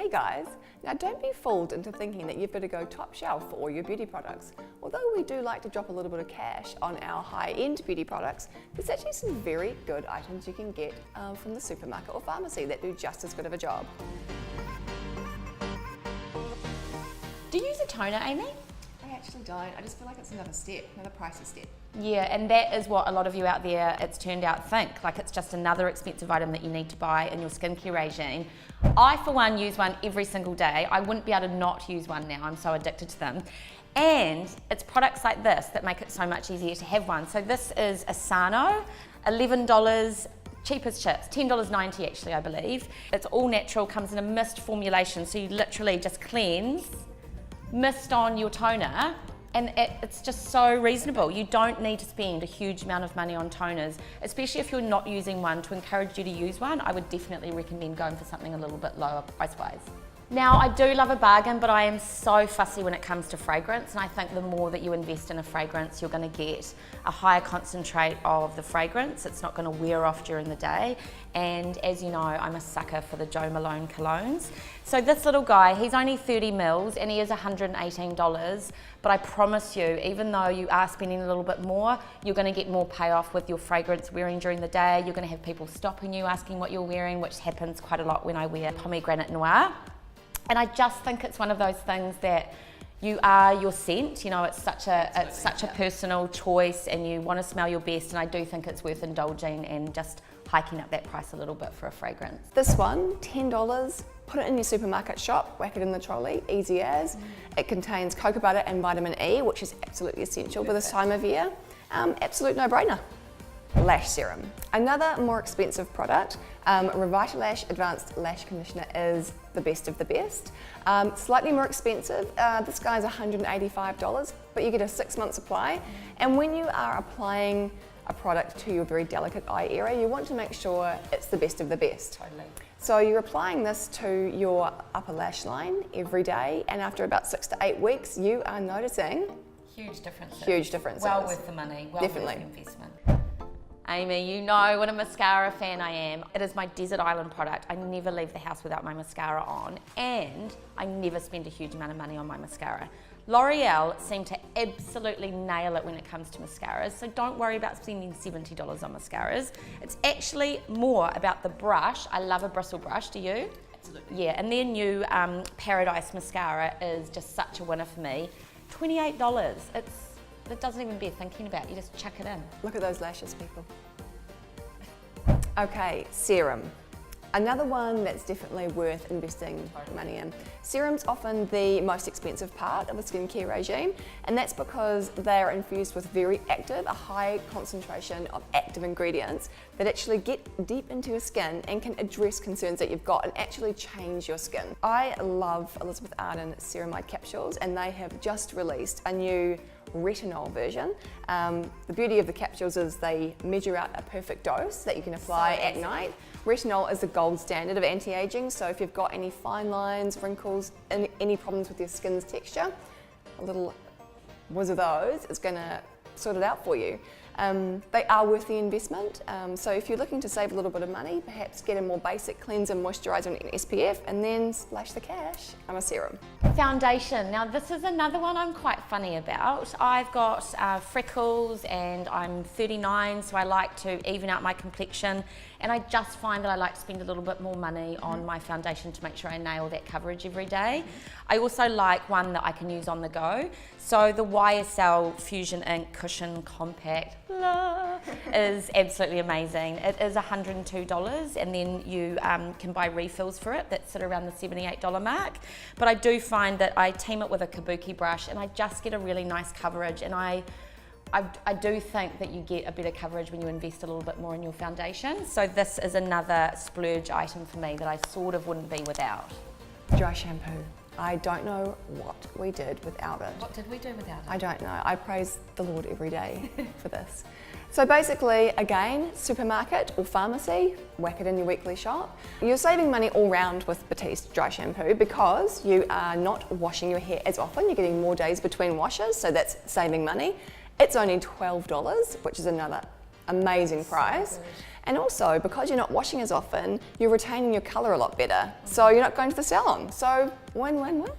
Hey guys, now don't be fooled into thinking that you've got to go top shelf for all your beauty products. Although we do like to drop a little bit of cash on our high-end beauty products, there's actually some very good items you can get from the supermarket or pharmacy that do just as good of a job. Do you use a toner, Amy? I actually don't. I just feel like it's another step, another pricey step. Yeah, and that is what a lot of you out there, it's turned out, think. Like it's just another expensive item that you need to buy in your skincare regime. I, for one, use one every single day. I wouldn't be able to not use one now. I'm so addicted to them. And it's products like this that make it so much easier to have one. So this is Essane, $11, cheap as chips, $10.90 actually, I believe. It's all natural, comes in a mist formulation, so you literally just cleanse, mist on your toner, and it's just so reasonable. You don't need to spend a huge amount of money on toners, especially if you're not using one. To encourage you to use one, I would definitely recommend going for something a little bit lower price-wise. Now, I do love a bargain, but I am so fussy when it comes to fragrance, and I think the more that you invest in a fragrance, you're going to get a higher concentrate of the fragrance. It's not going to wear off during the day, and as you know, I'm a sucker for the Malone colognes. So this little guy, he's only 30 mils, and he is $118, but I promise you, even though you are spending a little bit more, you're going to get more payoff with your fragrance wearing during the day. You're going to have people stopping you, asking what you're wearing, which happens quite a lot when I wear Pomegranate Noir. And I just think it's one of those things that you are your scent, you know, it's such a personal choice and you want to smell your best, and I do think it's worth indulging and just hiking up that price a little bit for a fragrance. This one, $10, put it in your supermarket shop, whack it in the trolley, easy as. It contains cocoa butter and vitamin E, which is absolutely essential for this time of year. Absolute no-brainer. Lash serum. Another more expensive product, Revitalash Advanced Lash Conditioner is the best of the best. Slightly more expensive, this guy's $185, but you get a 6-month supply. And when you are applying a product to your very delicate eye area, you want to make sure it's the best of the best. Totally. So you're applying this to your upper lash line every day, and after about 6 to 8 weeks, you are noticing Huge differences. Huge differences. Well worth the money, well Definitely. worth the investment. Amy, you know what a mascara fan I am. It is my desert island product. I never leave the house without my mascara on, and I never spend a huge amount of money on my mascara. L'Oreal seem to absolutely nail it when it comes to mascaras, so don't worry about spending $70 on mascaras. It's actually more about the brush. I love a bristle brush, do you? Absolutely. Yeah, and their new Paradise mascara is just such a winner for me. $28. It doesn't even bear thinking about, you just chuck it in. Look at those lashes, people. Okay, serum. Another one that's definitely worth investing money in. Serum's often the most expensive part of a skincare regime, and that's because they're infused with very active, a high concentration of active ingredients that actually get deep into your skin and can address concerns that you've got and actually change your skin. I love Elizabeth Arden ceramide capsules, and they have just released a new retinol version. The beauty of the capsules is they measure out a perfect dose that you can apply at night. Retinol is the gold standard of anti-aging, so if you've got any fine lines, wrinkles, and any problems with your skin's texture, a little whiz of those is going to sort it out for you. They are worth the investment, so if you're looking to save a little bit of money, perhaps get a more basic cleanser, moisturiser and SPF, and then splash the cash on a serum. Foundation. Now this is another one I'm quite funny about. I've got freckles and I'm 39, so I like to even out my complexion, and I just find that I like to spend a little bit more money on my foundation to make sure I nail that coverage every day. I also like one that I can use on the go. So the YSL Fusion Ink Cushion Compact is absolutely amazing. It is $102, and then you can buy refills for it that sit around the $78 mark. But I do find that I team it with a kabuki brush and I just get a really nice coverage, and I do think that you get a better coverage when you invest a little bit more in your foundation. So this is another splurge item for me that I sort of wouldn't be without. Dry shampoo. I don't know what we did without it. What did we do without it? I don't know. I praise the Lord every day for this. So basically, again, supermarket or pharmacy, whack it in your weekly shop. You're saving money all round with Batiste dry shampoo because you are not washing your hair as often. You're getting more days between washes, so that's saving money. It's only $12, which is another amazing price. And also, because you're not washing as often, you're retaining your colour a lot better. So you're not going to the salon. So win, win, win.